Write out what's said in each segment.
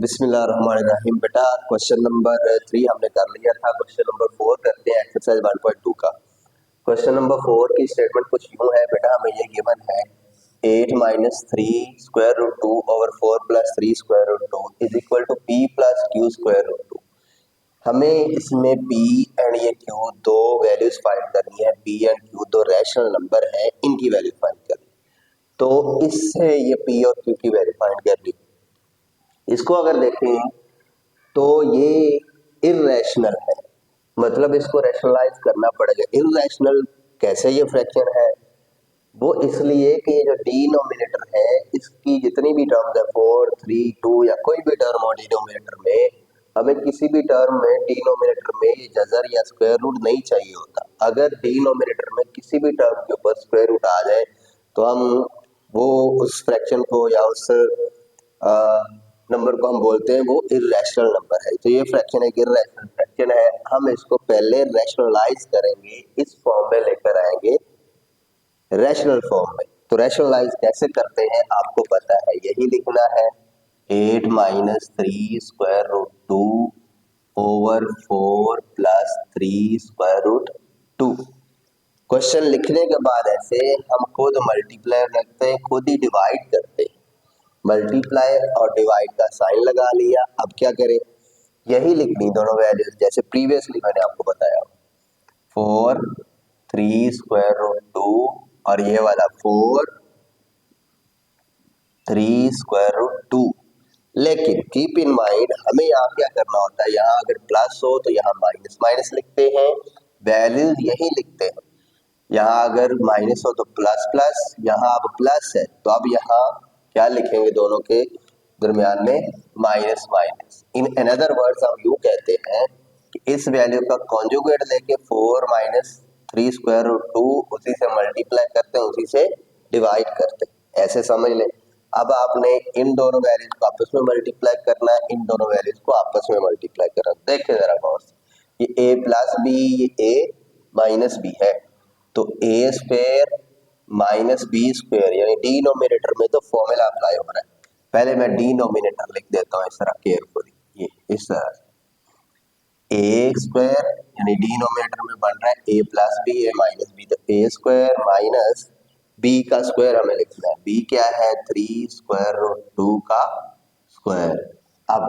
बिस्मिल्लाहिर्रहमानिर्रहीम। बेटा question number 3 हमने कर लिया था। क्वेश्चन नंबर 4 करते हैं एक्सरसाइज 1.2 का। क्वेश्चन नंबर 4 की स्टेटमेंट कुछ यूं है बेटा, हमें ये गिवन है 8 minus 3 square root 2 over 4 plus 3 square root 2 is equal to P plus Q square root 2। हमें इसमें पी एंड ये क्यू दो वैल्यूज फाइंड करनी है। पी एंड क्यू दो रैशनल नंबर है, इनकी वैल्यू फाइंड करनी। तो इससे ये पी और क्यू की वैल्यू फाइंड कर ली। इसको अगर देखें तो ये इर्रेशनल है, मतलब इसको रैशनलाइज करना पड़ेगा। इर्रेशनल कैसे ये फ्रैक्शन है? वो इसलिए कि ये जो डिनोमिनेटर है इसकी जितनी भी टर्म्स है 4, 3, 2 या कोई भी टर्म हो डिनोमिनेटर में, हमें किसी भी टर्म में डिनोमिनेटर में ये जजर या स्क्वायर रूट नहीं चाहिए होता। अगर डिनोमिनेटर में किसी भी टर्म के ऊपर स्क्वायर रूट आ जाए तो हम वो उस फ्रैक्शन को या उस नंबर को हम बोलते हैं वो इर्रेशनल नंबर है। तो ये फ्रैक्शन एक इर्रेशनल फ्रैक्शन है। हम इसको पहले रैशनलाइज करेंगे, इस फॉर्म में लेकर आएंगे रैशनल फॉर्म में। तो रैशनलाइज कैसे करते हैं आपको पता है, यही लिखना है 8 minus 3 square root 2 over 4 plus 3 square root 2। Question लिखने के बाद ऐसे हम खुद मल्टीप्लाई रखते हैं, खुद ही डिवाइड करते हैं। मल्टीप्लाई और डिवाइड का साइन लगा लिया। अब क्या करें, यही लिखनी दोनों वैल्यूज जैसे प्रीवियसली मैंने आपको बताया। 4 3 स्क्वायर रूट 2 और ये वाला 4 3 स्क्वायर रूट 2। लेकिन कीप इन माइंड हमें यहाँ क्या करना होता है, यहाँ अगर प्लस हो तो यहाँ माइनस माइनस लिखते हैं, वैल्यूज यही लिखते हैं। यहाँ अगर माइनस हो तो प्लस प्लस, यहाँ अब प्लस है तो अब यहाँ क्या लिखेंगे, दोनों के दरमियान में minus minus. In another words हम यूं कहते हैं कि इस वैल्यू का कॉन्जुगेट लेके 4 माइनस 3 स्क्वायर रूट 2 उसी से मल्टीप्लाई करते हैं, उसी से डिवाइड करते हैं, ऐसे समझ लें। अब आपने इन दोनों वैल्यूज को आपस में मल्टीप्लाई करना है, इन दोनों वैल्यूज को आपस में मल्टीप्लाई करना। देखिए जरा गौर से, ये a प्लस बी, ये a माइनस बी है, तो ए स्क्वायर माइनस बी स्क्वायर यानी डिनोमिनेटर में तो फॉर्मूला अप्लाई हो रहा है। पहले मैं डिनोमिनेटर लिख देता हूँ इस तरह केयरफुली, ये इस तरह ए स्क्वायर यानी डिनोमिनेटर में बन रहा है ए प्लस बी, ए माइनस बी, तो ए स्क्वायर माइनस बी का स्क्वायर हमें लिखना है। बी क्या है, 3 स्क्वायर रूट 2 का स्क्वायर। अब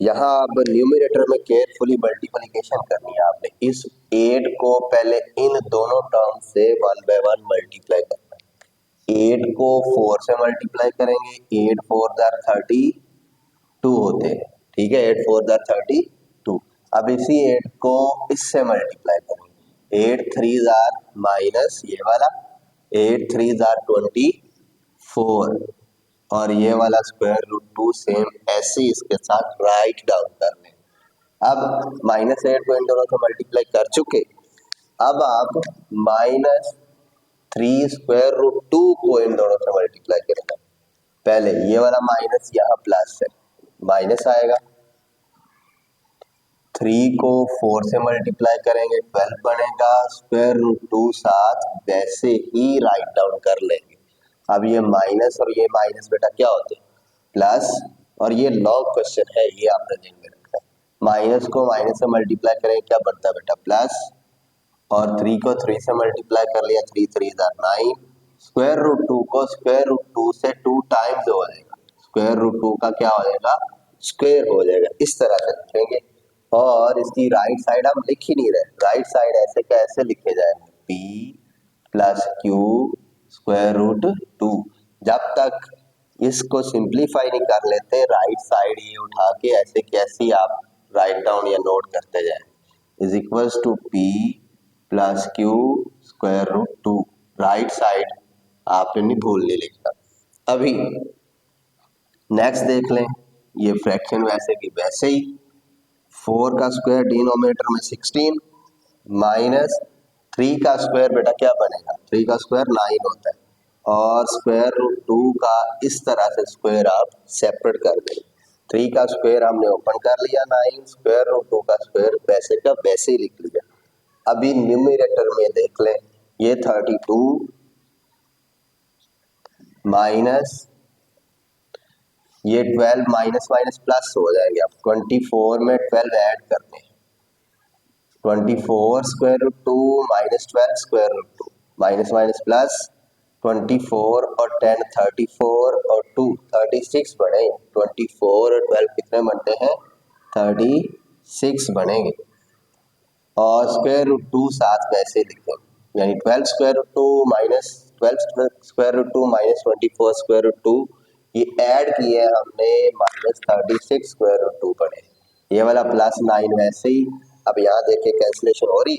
यहाँ अब न्यूमरेटर में केयरफुली मल्टीप्लिकेशन करनी है आपने। इस 8 को पहले इन दोनों टर्म से 1 बाय 1 मल्टीप्लाई करना है। 8 को 4 से मल्टीप्लाई करेंगे, 8 4 जार 32 होते हैं, ठीक है, 8 4 जार 32। अब इसी 8 को इससे मल्टीप्लाई करेंगे, 8 3 जार माइनस ये वाला, 8 3 जार 24 और ये वाला स्क्वायर रूट 2 सेम ऐसे इसके साथ राइट डाउन कर लें। अब माइनस 8 को इन दोनों से मल्टीप्लाई कर चुके, अब आप माइनस 3 स्क्वायर रूट 2 को इन दोनों से मल्टीप्लाई करेंगे। पहले ये वाला माइनस यहाँ प्लस है, माइनस आएगा, 3 को 4 से मल्टीप्लाई करेंगे 12 बनेगा, स्क्वायर रूट 2 साथ वैसे ही राइट डाउन कर लेंगे। अब ये माइनस और ये माइनस बेटा क्या होते हैं, प्लस, और ये लॉन्ग क्वेश्चन है, ये आपने ध्यान में रखना है। माइनस को माइनस से मल्टीप्लाई करेंगे क्या बनता है बेटा, प्लस, और 3 को 3 से मल्टीप्लाई कर लिया, 3 3 9, स्क्वायर रूट 2 को स्क्वायर रूट 2 से 2 टाइम्स हो जाएगा, स्क्वायर रूट 2 का क्या हो जाएगा, स्क्वायर हो जाएगा। इस तरह से लिखेंगे और इसकी राइट साइड हम लिख ही नहीं रहे, राइट साइड ऐसे कैसे लिखे जाएंगे, p plus Q square root 2। जब तक इसको सिंप्लीफाई नहीं कर लेते राइट साइड ये उठा के ऐसे कैसे आप राइट डाउन या नोट करते जाए, is equals to p plus Q square root 2। Right side आपने नहीं भूलने लिखना। अभी नेक्स्ट देख लें, ये फ्रैक्शन वैसे की वैसे ही, 4 का स्क्वायर डिनोमिनेटर में 16 माइनस 3 का स्क्वायर बेटा क्या बनेगा, 3 का स्क्वायर 9 होता है, और स्क्वायर रूट 2 का इस तरह से स्क्वायर आप सेपरेट कर देंगे। 3 का स्क्वायर हमने ओपन कर लिया 9, स्क्वायर रूट 2 का स्क्वायर वैसे का वैसे ही लिख लिया। अभी न्यूमरेटर में देख लें, ये 32 माइनस ये 12 माइनस माइनस प्लस हो जाएंगे। अब 24 में 12 ऐड करने हैं। 24 square root two minus 12 square root two, minus minus plus 24 और 10 34 और 2 36 बने। 24 और 12 कितने बनते हैं? 36 बनेंगे। और स्क्वायर रूट टू साथ में ऐसे लिखेंगे, यानी 12 square root two minus 12 square root two minus 24 square root two, ये ऐड किए हमने माइनस 36 स्क्वायर रूट टू बने। ये वाला प्लस 9 वैसे ही। अब यहाँ देखिए कैंसिलेशन हो रही,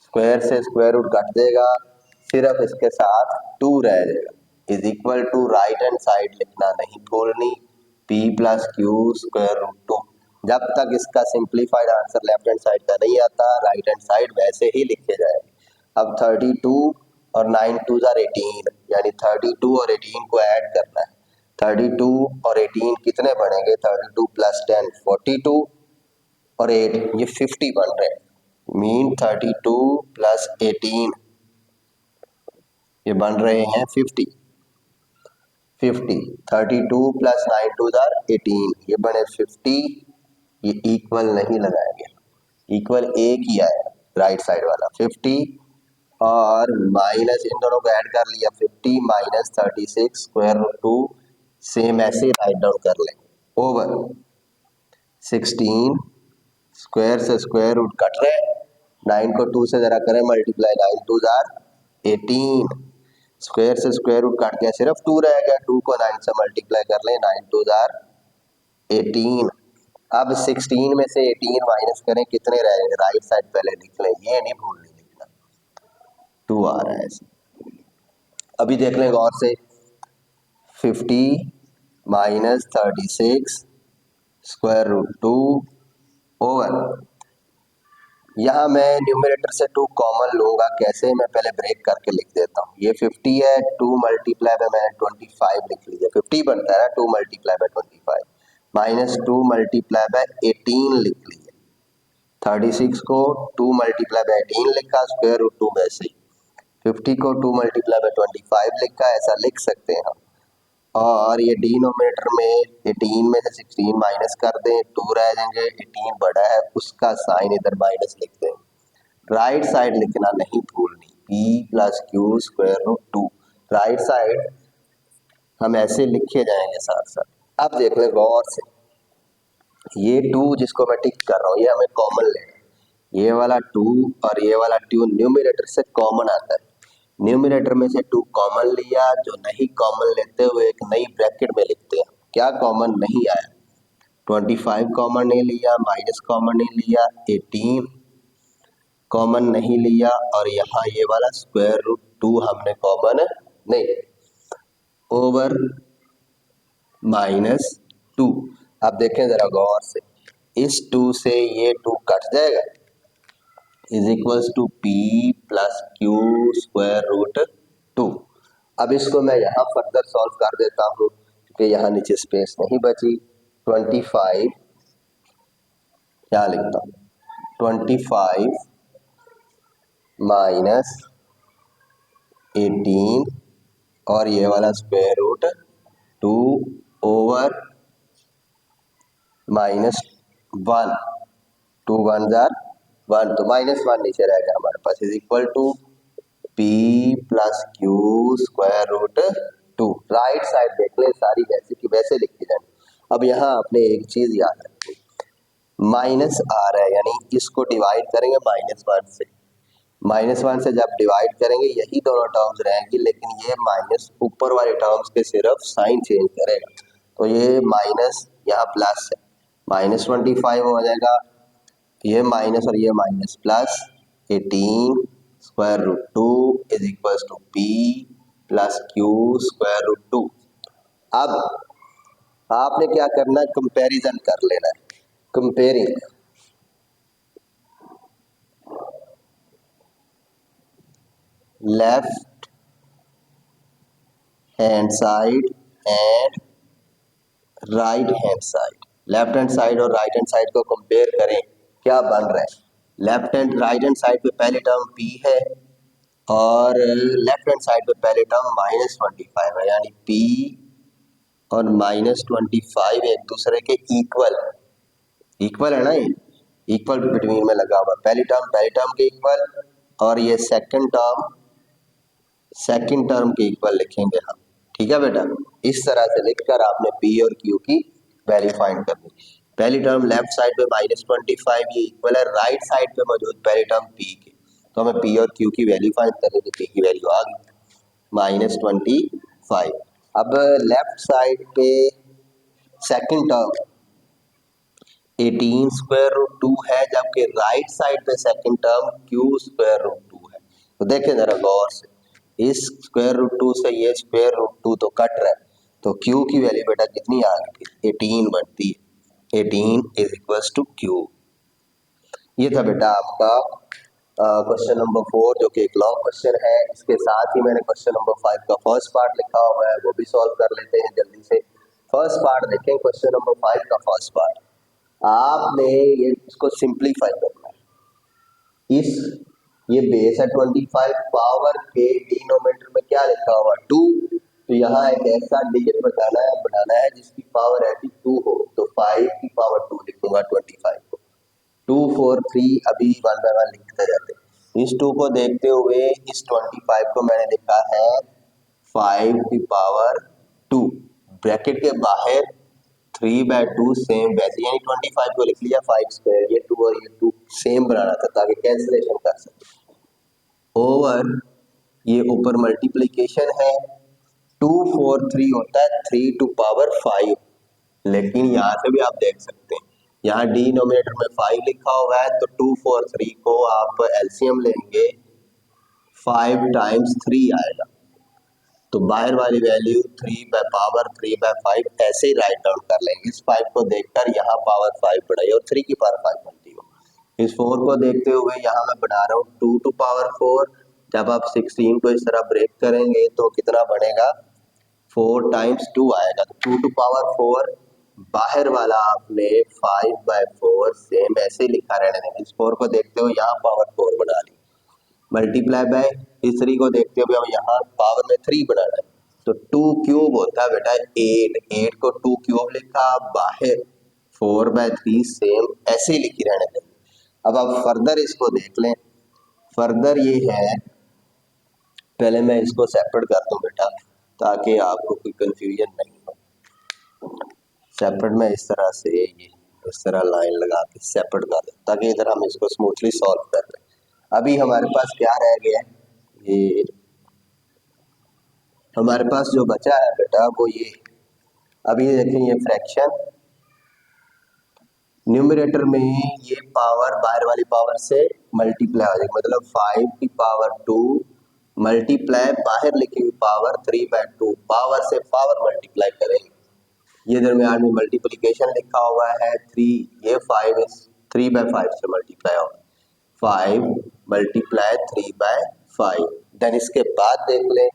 स्क्वायर से स्क्वायर रूट कट देगा, सिर्फ इसके साथ 2 रह जाएगा। Is equal to right hand side लिखना नहीं भूलनी, p plus Q square root two. जब तक इसका simplified answer left hand side का नहीं आता, राइट हैंड साइड वैसे ही लिखे जाएंगे। अब 32 और 9 टू जार 18, यानी 32 और 18 को ऐड करना है। 32 और 18 कितने बनेंगे? 32 प्लस 10 42 और 8 ये 50 बन रहे हैं। मीन 32 प्लस 18 ये बन रहे हैं 50। 32 प्लस 9 टू जार 18 ये बने 50। ये इक्वल नहीं लगाएंगे, इक्वल एक ही आएगा राइट साइड वाला 50, और माइनस इन दोनों को ऐड कर लिया 50 minus 36 square root two, same ऐसे राइट डाउन कर लें, ओवर 16 स्क्वायर से स्क्वायर रूट कट रहे हैं, 9 को 2 से जरा करें मल्टीप्लाई, 9 टू जार 18, स्क्वायर से स्क्वायर रूट काट गया, सिर्फ 2 रह गया, 2 को 9 से मल्टीप्लाई कर लें, 9 टू जार 18। अब 16 में से 18 माइनस करें, कितने रहेंगे? राइट साइड पहले लिख लें, ये नहीं भूलनी लिखना, 2 आ रहा है ऐसे। अभी देख लें गौर से, 50 माइनस 36 स्क्वायर रूट 2 ओवर, यहाँ मैं न्यूमरेटर से 2 कॉमन लूंगा। कैसे? मैं पहले ब्रेक करके लिख देता हूँ। ये 50 है, 2 मल्टीप्लाई में मैंने 25 लिख लिया, 50 बनता है ना 2 multiply by 25, minus 2 multiply by 18 लिख लिया, 36 को 2 मल्टीप्लाई बाय 18 लिखा, स्क्वायर रूट 2 में से 50 को 2 मल्टीप्लाई बाय 25 लिखा, ऐसा लिख सकते हैं हम। और ये डिनोमिनेटर में 18 में से 16 माइनस कर दें, 2 रह जाएंगे, 18 बड़ा है उसका साइन इधर माइनस लिख दें। राइट साइड लिखना नहीं भूलनी, p plus Q square root 2, right side हम ऐसे लिखे जाएंगे साथ साथ। अब देख लें गौर से, ये 2 जिसको मैं टिक कर रहा हूँ ये हमें कॉमन लेना है, ये वाला 2 और ये वाला 2 न्यूमरेटर से कॉमन आता है। न्यूमरेटर में से 2 कॉमन लिया, जो नहीं कॉमन लेते हुए एक नई ब्रैकेट में लिखते हैं। क्या कॉमन नहीं आया? 25 कॉमन नहीं लिया, माइनस कॉमन नहीं लिया, 18 कॉमन नहीं लिया, और यहाँ ये वाला स्क्वायर रूट 2 हमने कॉमन नहीं, ओवर माइनस 2। अब देखें जरा गौर से, इस 2 से ये 2 कट जाएगा, is equals to p plus Q square root 2। अब इसको मैं यहाँ फर्दर सॉल्व कर देता हूँ क्योंकि यहाँ नीचे स्पेस नहीं बची। 25 क्या लिखता हूँ? 25 माइनस 18 और ये वाला स्क्वायर रूट 2 ओवर माइनस 1, 2 1 जार 1, तो माइनस 1 नीचे रहेगा हमारे पास, is equal to p plus Q square root 2। Right side देख ले, सारी वैसे की वैसे लिखी जाए। अब यहाँ आपने एक चीज याद रखनी, माइनस आ रहा है यानी इसको डिवाइड करेंगे -1 से, -1 से जब डिवाइड करेंगे यही दोनों टर्म्स रहेंगी, लेकिन ये माइनस ऊपर वाले टर्म्स के सिर्फ साइन चेंज करेगा, तो ये माइनस यहाँ प्लस है, -25 हो जाएगा, ये माइनस और ये minus, plus 18 square root 2 is equal to p plus Q square root 2। अब आपने क्या करना है? कंपैरिजन कर लेना है, comparing left hand side and right hand side. Left hand side और राइट हैंड साइड को कंपेयर करें, क्या बन रहा है? Left hand right hand side पे पहली टर्म p है और लेफ्ट हैंड साइड पे पहले टर्म -25 है, यानी p और -25 एक दूसरे के इक्वल है ना, ये इक्वल बिटवीन में लगा हुआ, पहली टर्म के इक्वल, और ये सेकंड टर्म के इक्वल लिखेंगे हम। ठीक है बेटा, इस तरह से लिखकर आपने पी और क्यू की वैल्यू फाइंड करनी। पहली टर्म लेफ्ट साइड पे -25 ये इक्वल है राइट साइड पे मौजूद पहली टर्म पी के, तो हमें पी और क्यू की वैल्यू फाइंड करनी थी। पी की वैल्यू आ गई -25। अब लेफ्ट साइड पे सेकंड टर्म 18 स्क्वायर रूट 2 है, जबकि राइट साइड पे second term Q square root 2 है। तो देखें जरा गौर से, इस स्क्वायर रूट 2 से ये स्क्वायर रूट 2 तो कट रहा है, तो क्यू की वैल्यू बेटा कितनी आ गई, 18 बनती है। 18 इज इक्वल टू क्यू। ये था बेटा आपका क्वेश्चन नंबर 4, जो कि एक लॉन्ग क्वेश्चन है। इसके साथ ही मैंने क्वेश्चन नंबर 5 का फर्स्ट पार्ट लिखा हुआ है, वो भी सॉल्व कर लेते हैं जल्दी से। फर्स्ट पार्ट देखें, क्वेश्चन नंबर 5 का फर्स्ट पार्ट। आपने ये इसको सिंप्लीफाई करना है। ये बेस है 25, पावर के डिनोमिनेटर में क्या लिखा हुआ 2, तो यहाँ एक ऐसा डिजिट बनाना है जिसकी पावर ऐसी 2 हो, तो 5 की पावर 2 लिखूंगा 25 को। 2 4 3 अभी 1 बाय 1 लिखते जाते हैं। इस 2 को देखते हुए इस 25 को मैंने लिखा है 5 की पावर 2, ब्रैकेट के बाहर 3/2 सेम वैसे, यानी 25 को लिख लिया 5 स्क्वायर, ये 2 और ये 2 सेम बनाना था ताकि कैंसिलेशन कर सके। ओवर ये ऊपर मल्टीप्लिकेशन है, 2 4 3 होता है 3 टू पावर 5, लेकिन यहाँ से भी आप देख सकते हैं यहाँ डिनोमिनेटर में 5 लिखा हुआ है, तो 2 4 3 को आप एलसीएम लेंगे 5 टाइम्स 3 आएगा, तो बाहर वाली वैल्यू 3/3/5 ऐसे ही राइट डाउन कर लेंगे। इस 5 को देखकर यहाँ पावर 5 बढ़ाई और 3 की पावर 5 बनती हो। इस 4 को देखते हुए यहाँ मैं बना रहा हूँ 2 टू पावर 4। जब आप 16 को इस तरह ब्रेक करेंगे तो कितना बनेगा, 4 टाइम्स 2 आएगा, तो 2 टू पावर 4। बाहर वाला आपने 5/4 सेम ऐसे ही लिखा रहने देंगे। इस 4 को देखते हुए यहाँ पावर 4 बना ली, मल्टीप्लाई बाय इस 3 को देखते हुए अब यहाँ पावर में 3 बनाना है, तो 2 क्यूब होता है बेटा 8 को 2 क्यूब लिखा, बाहर 4/3 सेम ऐसे ही लिखी रहने देंगे। अब आप फर्दर इसको देख लें, फर्दर ये है, पहले मैं इसको सेपरेट कर दूं बेटा ताकि आपको कोई कंफ्यूजन नहीं हो। सेपरेट में इस तरह से ये इस तरह लाइन लगा के सेपरेट कर दें ताकि इधर हम इसको स्मूथली सॉल्व कर लें। अभी हमारे पास क्या रह गया है, ये हमारे पास जो बचा है बेटा वो ये, अभी देखें ये फ्रैक्शन न्यूमरेटर में ये पावर बाहर वाली पावर से मल्टीप्लाई हो जाएगी, मतलब 5 की पावर 2 मल्टीप्लाई बाहर लिखी हुई पावर 3/2, पावर से पावर मल्टीप्लाई करेंगे। ये दरमियान में मल्टीप्लिकेशन लिखा हुआ है 3, ये 5 3/5 से मल्टीप्लाई होगा, 5 मल्टीप्लाई 3/5। देन इसके बाद देख लें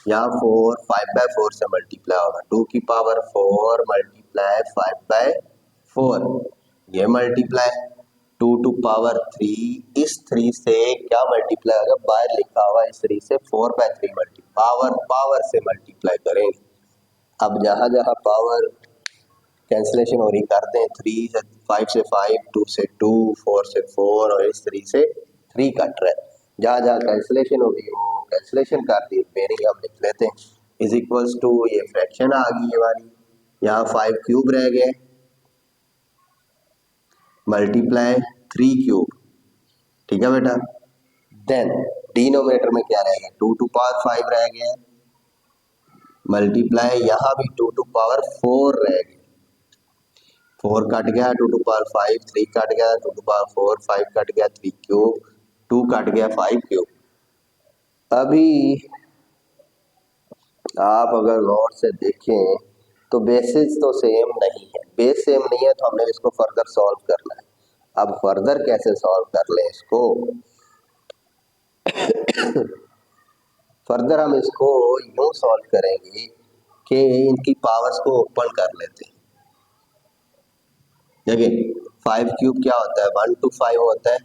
यहाँ 4 5/4 से मल्टीप्लाई होगा, 2 की पावर 4 मल्टीप्लाई 5/4, ये मल्टीप्लाई 2 टू पावर 3, इस 3 से क्या मल्टीप्लाई होगा, बाहर लिखा हुआ इस 3 से 4/3 मल्टीप्लाई पावर से मल्टीप्लाई करेंगे। अब जहाँ जहाँ पावर कैंसिलेशन हो रही कर दें, 3 से 5 से 5, 2 से 2, 4 से 4 और इस 3 से 3 कट रहा है। जहाँ जहाँ कैंसिलेशन होगी वो कैंसिलेशन कर दी, रिमेनिंग हम लिख लेते हैं इज इक्वल्स टू, ये फ्रैक्शन आ गई ये वाली, यहाँ 5 क्यूब रह गए मल्टीप्लाई 3 क्यूब, ठीक है बेटा। देन डिनोमिनेटर में क्या रहेगा, 2 टू पावर 5 रह गया, मल्टीप्लाई यहाँ भी 2 टू पावर 4 रह गया, 4 कट गया 2 टू पावर 5, 3 कट गया 2 टू पावर 4, 5 कट गया 3 क्यूब, 2 कट गया 5 क्यूब। अभी आप अगर गौर से देखें तो बेसिस तो सेम नहीं है, बेस सेम नहीं है तो हमने इसको फर्दर सॉल्व करना है। अब फर्दर कैसे सॉल्व कर लें इसको फर्दर हम इसको यूं सॉल्व करेंगे कि इनकी पावर्स को ओपन कर लेते हैं। देखिए 5 क्यूब क्या होता है, 1 to 5 होता है,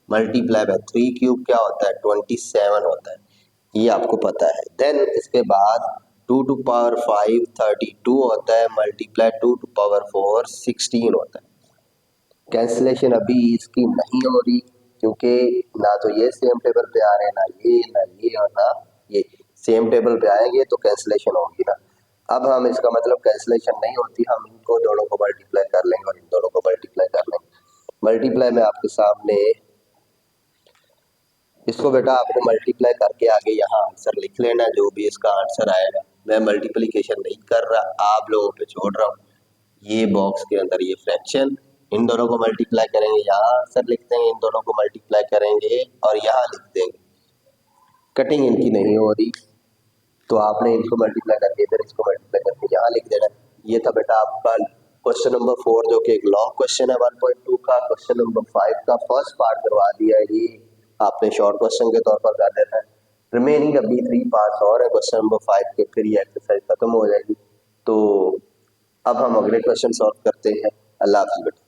मल्टीप्लाई बाय 3 क्यूब क्या होता है, 27 होता है, ये आपको पता है। देन इसके बाद 2 टू पावर 5 32 होता है, मल्टीप्लाई 2 टू पावर 4 16 होता है। कैंसिलेशन अभी इसकी नहीं हो रही क्योंकि ना तो ये सेम टेबल पे आ रहे हैं, ना ये और ना ये सेम टेबल पे आएंगे तो कैंसिलेशन होगी ना। अब हम इसका मतलब कैंसिलेशन नहीं होती, हम इनको दोनों को मल्टीप्लाई कर लेंगे और इन दोनों को मल्टीप्लाई कर लेंगे। मल्टीप्लाई में आपके सामने इसको बेटा आपने मल्टीप्लाई करके आगे यहाँ आंसर लिख लेना, जो भी इसका आंसर आएगा। मैं मल्टीप्लिकेशन नहीं कर रहा, आप लोगों पे छोड़ रहा हूँ। ये बॉक्स के अंदर ये फ्रैक्शन, इन दोनों को मल्टीप्लाई करेंगे, यहाँ आंसर लिख देंगे, इन दोनों को मल्टीप्लाई करेंगे और यहाँ लिख देंगे। कटिंग इनकी नहीं हो रही तो आपने इसको मल्टीप्लाई करके फिर इसको मल्टीप्लाई करके यहाँ लिख देना। ये था बेटा आपका क्वेश्चन नंबर 4 जो कि एक लॉन्ग क्वेश्चन है 1.2 का। क्वेश्चन नंबर 5 का फर्स्ट पार्ट करवा दिया है, ये आपने शॉर्ट क्वेश्चन के तौर पर कर देना है। रिमेनिंग अभी 3 पार्ट्स और है क्वेश्चन नंबर 5 के, फिर ये एक्सरसाइज खत्म हो जाएगी। तो अब हम अगले क्वेश्चन सॉल्व करते हैं। अल्लाह हाफिज़ बेटा।